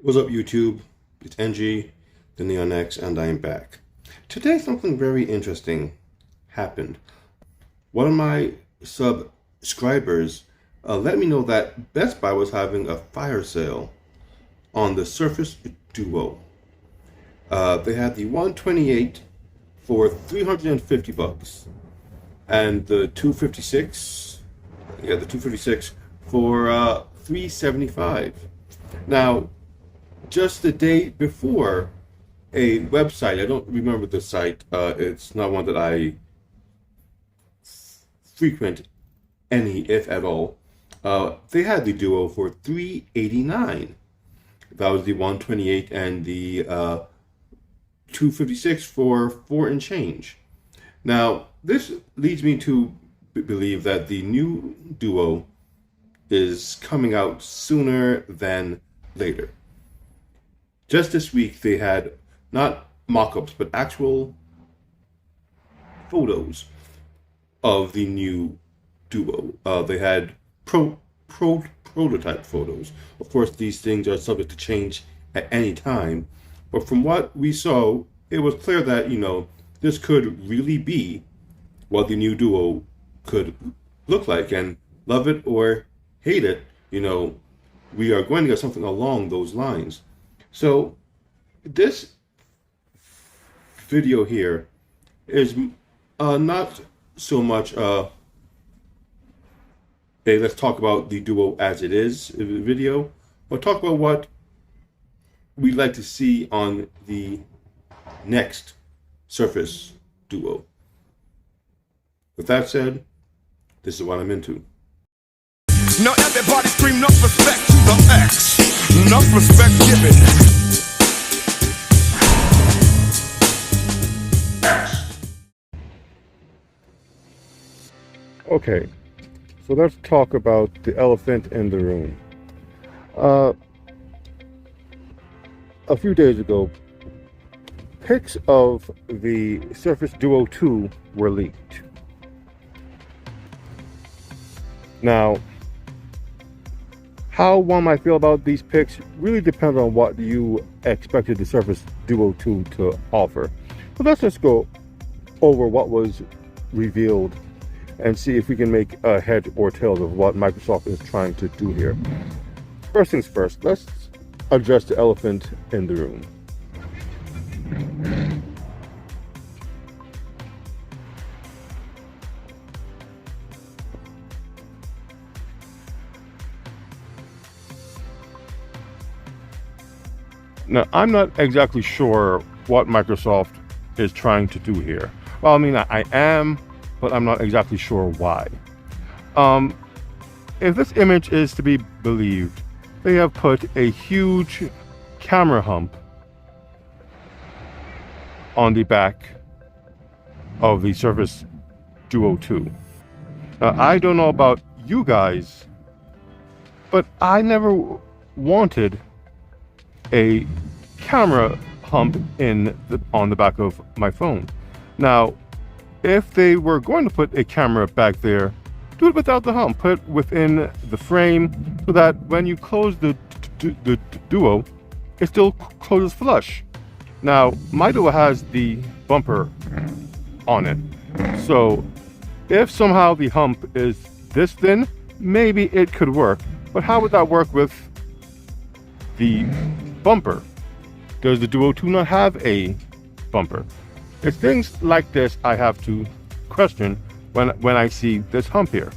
What's up, YouTube? It's NG, the Neon X, and I am back. Today, something very interesting happened. One of my subscribers let me know that Best Buy was having a fire sale on the Surface Duo. They had the 128 for 350 bucks, and the 256, the 256 for 375. Now, just the day before, a website, I don't remember the site, it's not one that I frequent any, if at all. They had the Duo for 389. That was the 128 and the 256 for 4 and change. Now, this leads me to believe that the new Duo is coming out sooner than later. Just this week, they had not mock-ups, but actual photos of the new Duo. They had prototype photos. Of course, these things are subject to change at any time. But from what we saw, it was clear that, this could really be what the new Duo could look like. And love it or hate it, we are going to get something along those lines. So this video here is not so much a let's talk about the Duo as it is video, but talk about what we'd like to see on the next Surface Duo. With that said, this is what I'm into. Now everybody scream enough respect to the X. Enough respect given. Okay, so let's talk about the elephant in the room. A few days ago, pics of the Surface Duo 2 were leaked. Now, how one might feel about these pics really depends on what you expected the Surface Duo 2 to offer. But let's just go over what was revealed and see if we can make a head or tails of what Microsoft is trying to do here. First things first, let's address the elephant in the room. Now, I'm not exactly sure what Microsoft is trying to do here. Well, I mean, I am, but I'm not exactly sure why. If this image is to be believed, they have put a huge camera hump on the back of the Surface Duo 2. Now, I don't know about you guys, but I never wanted a camera hump on the back of my phone. Now, if they were going to put a camera back there, do it without the hump. Put it within the frame so that when you close the Duo, it still closes flush. Now, my Duo has the bumper on it. So if somehow the hump is this thin, maybe it could work. But how would that work with the bumper? Does the Duo 2 not have a bumper? It's things like this I have to question when I see this hump here.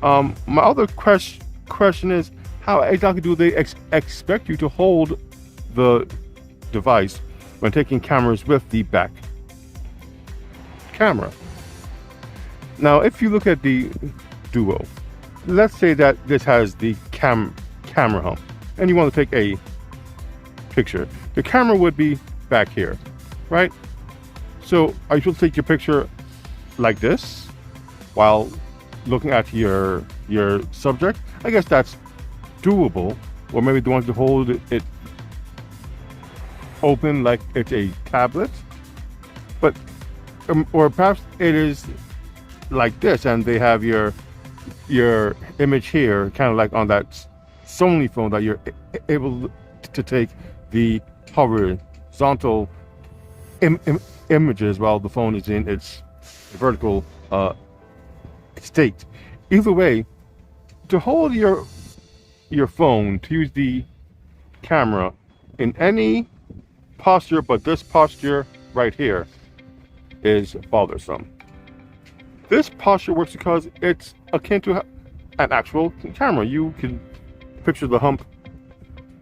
My other question is, how exactly do they expect you to hold the device when taking cameras with the back camera? Now, if you look at the Duo, let's say that this has the camera hump, and you want to take a picture. The camera would be back here, right? So are you supposed to take your picture like this while looking at your subject? I guess that's doable. Or maybe they want to hold it open like it's a tablet. But or perhaps it is like this, and they have your image here, kind of like on that Sony phone that you're able to take the horizontal images while the phone is in its vertical state. Either way, to hold your phone, to use the camera in any posture but this posture right here is bothersome. This posture works because it's akin to an actual camera. You can picture the hump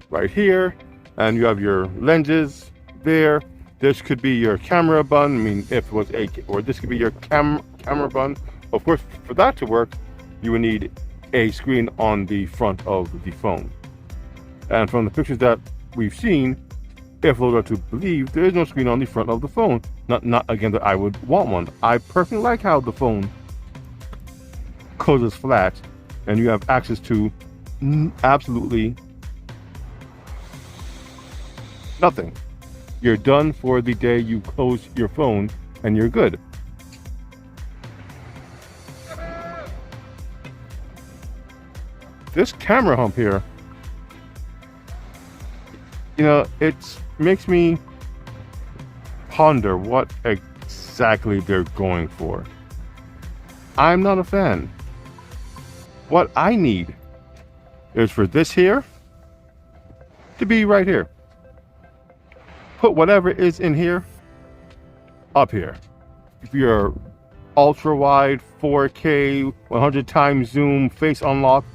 right here, and you have your lenses there. This could be your camera bun. I mean, if it was or this could be your camera bun. Of course, for that to work, you would need a screen on the front of the phone. And from the pictures that we've seen, if those are to believe, there is no screen on the front of the phone. Not again that I would want one. I personally like how the phone closes flat, and you have access to absolutely nothing. You're done for the day. You close your phone, and you're good. This camera hump here, you know, it makes me ponder what exactly they're going for. I'm not a fan. What I need is for this here to be right here. Put whatever is in here up here. If you're ultra wide, 4K, 100 times zoom, face unlock,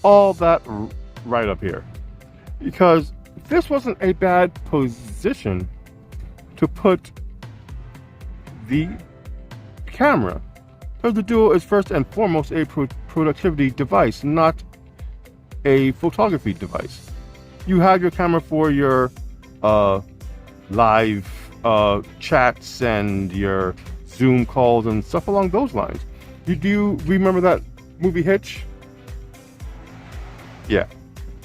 all that right up here. Because this wasn't a bad position to put the camera, because the Duo is first and foremost a productivity device, not a photography device. You have your camera for your live chats and your Zoom calls and stuff along those lines. Do you remember that movie Hitch? Yeah.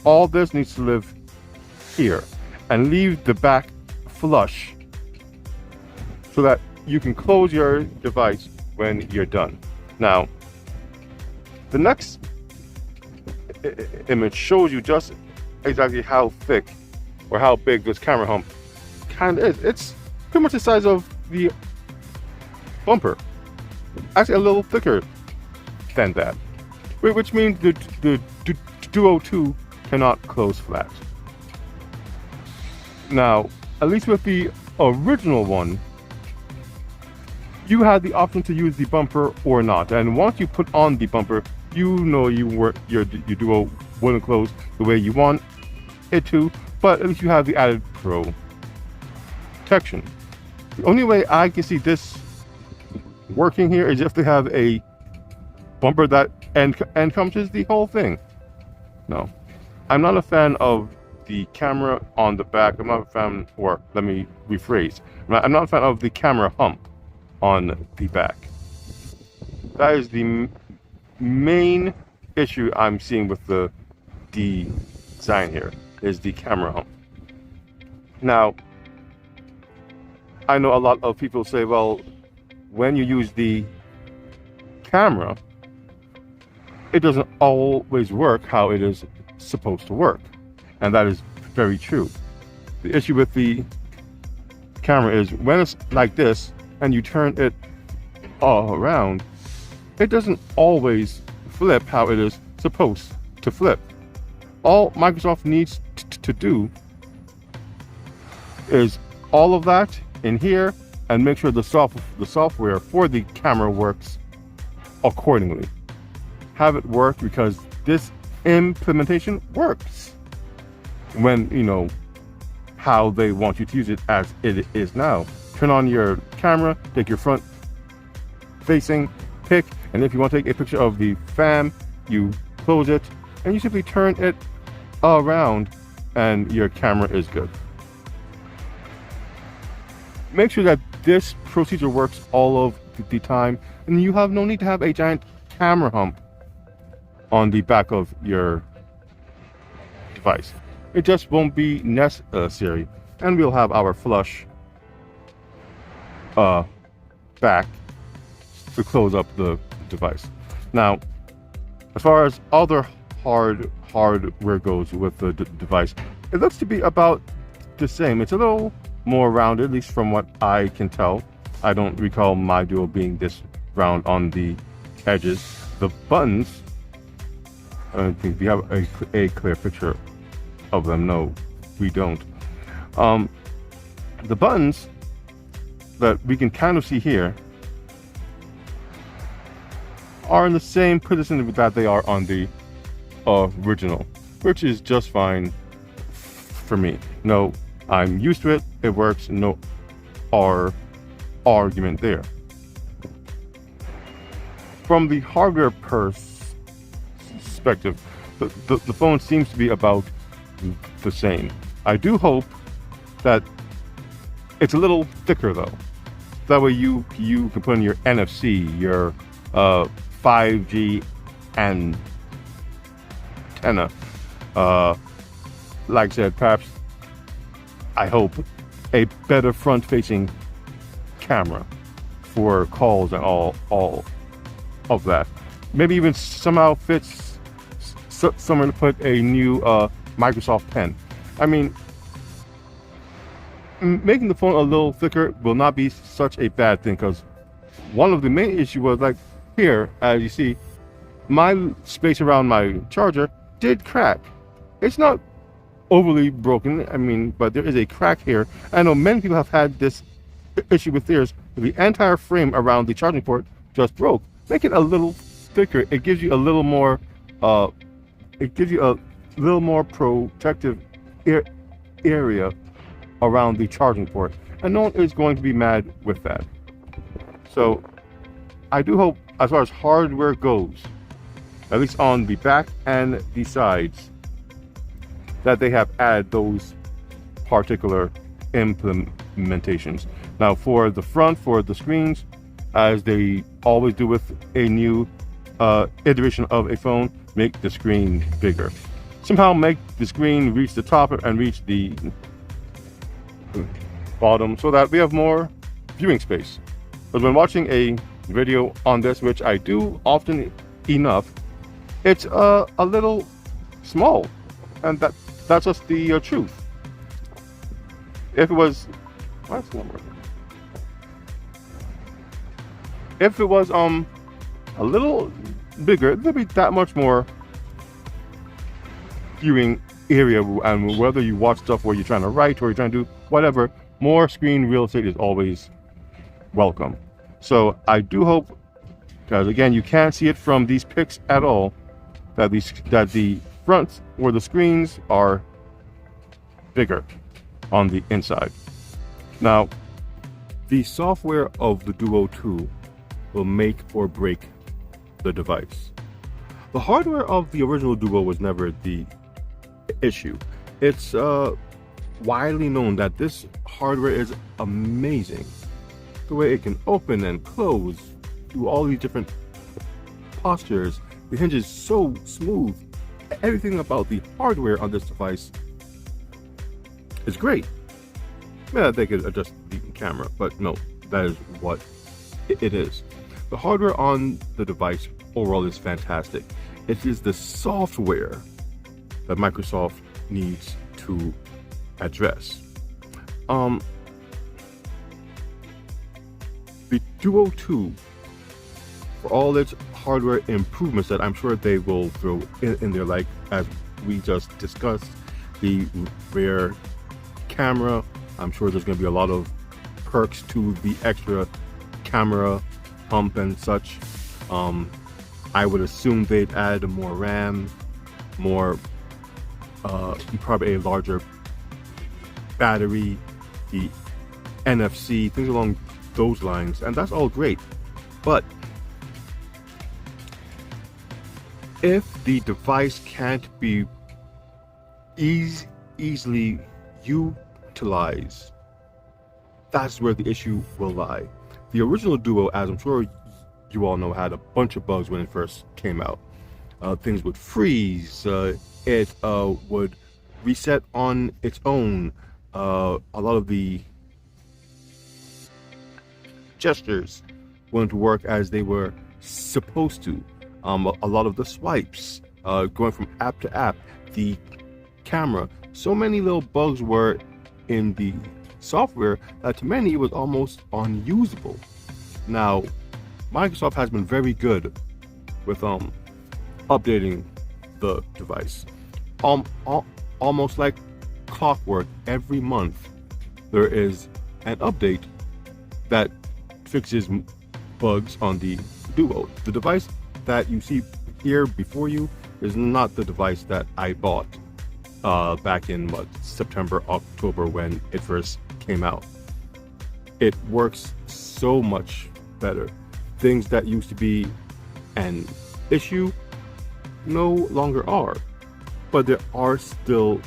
All this needs to live here and leave the back flush so that you can close your device when you're done. Now, the next image shows you just exactly how thick or how big this camera hump kind of is. It's pretty much the size of the bumper. Actually, a little thicker than that, which means the Duo 2 cannot close flat. Now, at least with the original one, you had the option to use the bumper or not. And once you put on the bumper, you know your Duo wouldn't close the way you want it to, but at least you have the added protection. The only way I can see this working here is if they have a bumper that encompasses the whole thing. No, I'm not a fan of the camera on the back. I'm not a fan, or let me rephrase, I'm not a fan of the camera hump on the back. That is the main issue I'm seeing with the design here, is the camera hump. Now, I know a lot of people say, well, when you use the camera, it doesn't always work how it is supposed to work. And that is very true. The issue with the camera is when it's like this and you turn it all around, it doesn't always flip how it is supposed to flip. All Microsoft needs to do is all of that in here and make sure the software for the camera works accordingly. Have it work, because this implementation works when you know how they want you to use it as it is now. Turn on your camera, take your front facing pic, and if you want to take a picture of the fam, you close it and you simply turn it around and your camera is good. Make sure that this procedure works all of the time, and you have no need to have a giant camera hump on the back of your device. It just won't be necessary, and we'll have our flush back to close up the device. Now, as far as other hardware goes with the device, it looks to be about the same. It's a little more rounded, at least from what I can tell. I don't recall my Duo being this round on the edges. The buttons, I don't think we have a clear picture of them. No, we don't. The buttons that we can kind of see here are in the same position that they are on the original, which is just fine for me. No, I'm used to it. It works. No argument there. From the hardware perspective, the phone seems to be about the same. I do hope that it's a little thicker though. That way you can put in your NFC, your 5G antenna. Like I said, perhaps, I hope, a better front-facing camera for calls and all of that. Maybe even somehow fits somewhere to put a new Microsoft pen. I mean, making the phone a little thicker will not be such a bad thing, because one of the main issues was, like here, as you see, my space around my charger did crack. It's not overly broken, I mean, but there is a crack here. I know many people have had this issue with theirs. The entire frame around the charging port just broke. Make it a little thicker. It gives you a little more protective area around the charging port, and no one is going to be mad with that. So I do hope, as far as hardware goes, at least on the back and the sides, that they have added those particular implementations. Now for the front, for the screens, as they always do with a new iteration of a phone, make the screen bigger. Somehow make the screen reach the top and reach the bottom, so that we have more viewing space. But when watching a video on this, which I do often enough, it's a little small, and that's just the truth. If it was, if it was a little bigger, there'd be that much more viewing area, and whether you watch stuff where you're trying to write or you're trying to do whatever, more screen real estate is always welcome. So I do hope, because again, you can't see it from these pics at all, that the fronts or the screens are bigger on the inside. Now, the software of the Duo 2 will make or break the device. The hardware of the original Duo was never the issue. It's widely known that this hardware is amazing. The way it can open and close, do all these different postures, the hinge is so smooth. Everything about the hardware on this device is great. Yeah, they could adjust the camera, but no, that is what it is. The hardware on the device overall is fantastic. It is the software that Microsoft needs to address. The Duo 2, for all its hardware improvements that I'm sure they will throw in there, like as we just discussed, the rear camera, I'm sure there's going to be a lot of perks to the extra camera pump and such. I would assume they'd add more RAM, more probably a larger battery, the NFC, things along those lines, and that's all great. But if the device can't be easily utilized, that's where the issue will lie. The original Duo, as I'm sure you all know, had a bunch of bugs when it first came out. Things would freeze, it would reset on its own. A lot of the gestures wouldn't work as they were supposed to. A lot of the swipes, going from app to app, the camera, so many little bugs were in the software that to many it was almost unusable. Now, Microsoft has been very good with updating the device. Almost like clockwork, every month there is an update that fixes bugs on the Duo. The device that you see here before you is not the device that I bought back in September, October when it first came out. It works so much better. Things that used to be an issue no longer are, but there are still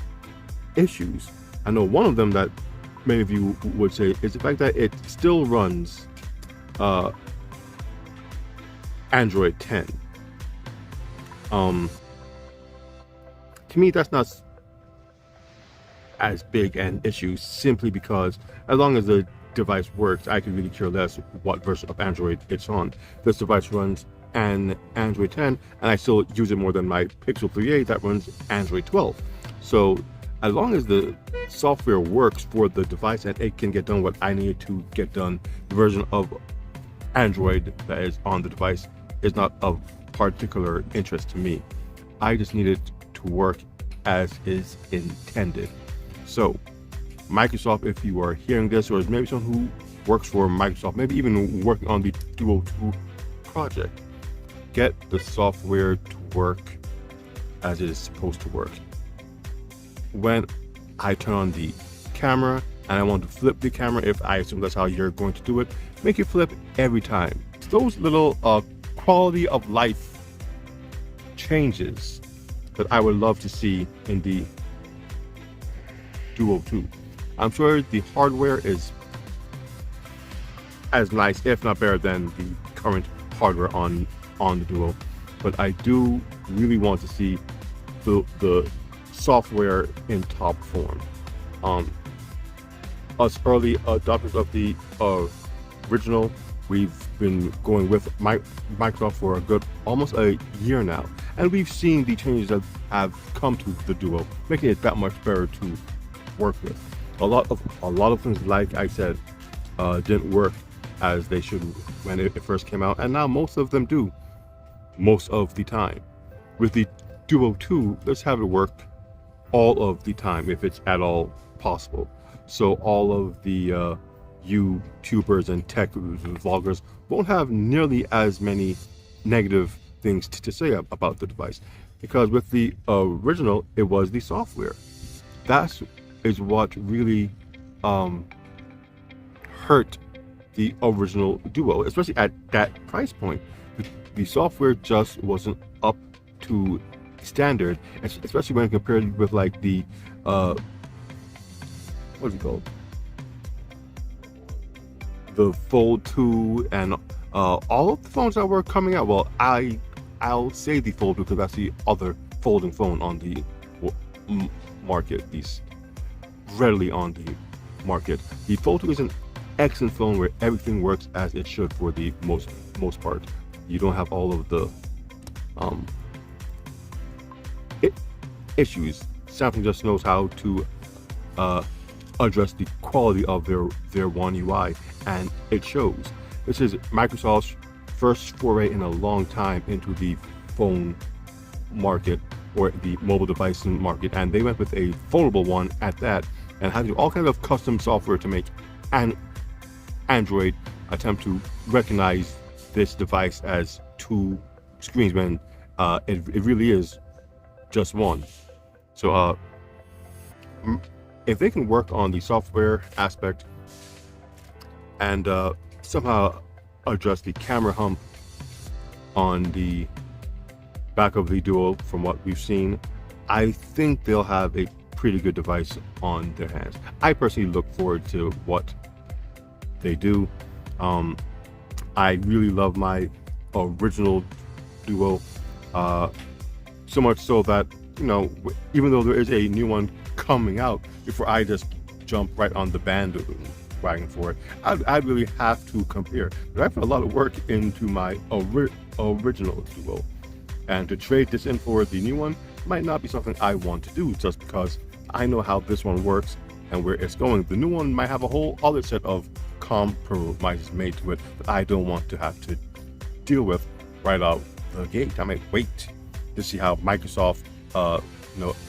issues. I know one of them that many of you would say is the fact that it still runs Android 10. To me, that's not as big an issue, simply because as long as the device works, I could really care less what version of Android it's on. This device runs an Android 10, and I still use it more than my Pixel 3a that runs Android 12. So as long as the software works for the device and it can get done what I need to get done, the version of Android that is on the device is not of particular interest to me. I just need it to work as is intended. So Microsoft, if you are hearing this, or maybe someone who works for Microsoft, maybe even working on the Duo 2 project, get the software to work as it is supposed to work. When I turn on the camera and I want to flip the camera, if I assume that's how you're going to do it, make it flip every time. It's those little quality of life changes that I would love to see in the Duo 2. I'm sure the hardware is as nice, if not better, than the current hardware on the Duo, but I do really want to see the software in top form. Us early adopters of the original, we've been going with Microsoft for a good almost a year now, and we've seen the changes that have come to the Duo, making it that much better to work with. A lot of things, like I said, didn't work as they should when it first came out, and now most of them do, most of the time. With the Duo 2, let's have it work all of the time if it's at all possible. So all of the YouTubers and tech vloggers won't have nearly as many negative things to say about the device, because with the original, it was the software. That is what really hurt the original Duo, especially at that price point. The software just wasn't up to standard, especially when compared with like the what's it called, the Fold 2 and all of the phones that were coming out. Well, I'll say the Fold 2 because that's the other folding phone on the market, these readily on the market. The Fold 2 is an excellent phone where everything works as it should for the most part. You don't have all of the issues. Samsung just knows how to address the quality of their One UI, and it shows. This is Microsoft's first foray in a long time into the phone market, or the mobile device market, and they went with a foldable one at that, and had to do all kinds of custom software to make an Android attempt to recognize this device as two screens when it really is just one. So if they can work on the software aspect and somehow address the camera hump on the back of the Duo, from what we've seen, I think they'll have a pretty good device on their hands. I personally look forward to what they do. I really love my original Duo, so much so that, you know, even though there is a new one coming out, before I just jump right on the bandwagon for it, I'd really have to compare. But I put a lot of work into my original Duo, and to trade this in for the new one, might not be something I want to do just because I know how this one works and where it's going. The new one might have a whole other set of compromises made to it that I don't want to have to deal with right out the gate. I might wait to see how Microsoft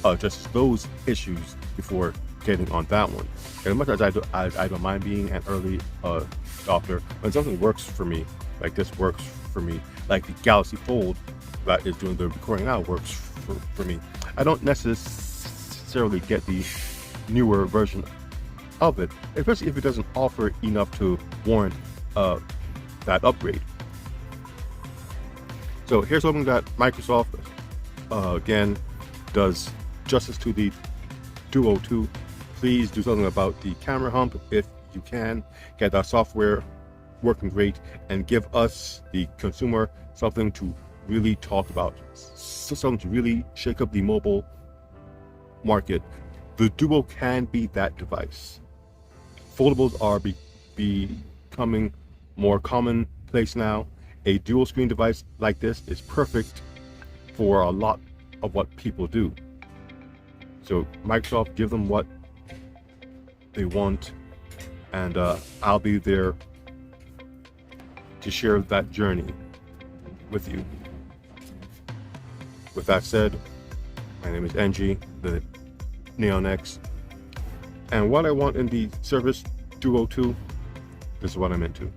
addresses those issues before getting on that one. And as much as I don't mind being an early adopter, when something works for me, like this works for me, like the Galaxy Fold that is doing the recording now works for me, I don't necessarily get the newer version of it, especially if it doesn't offer enough to warrant that upgrade. So here's something that Microsoft again does justice to the Duo 2. Please do something about the camera hump if you can. Get that software working great and give us, the consumer, something to really talk about, something to really shake up the mobile market. The Duo can be that device. Foldables are becoming more commonplace now. A dual screen device like this is perfect for a lot of what people do. So Microsoft, give them what they want, and I'll be there to share that journey with you. With that said, my name is NG, the Neon X, and what I want in the Surface Duo 2, this is what I'm into.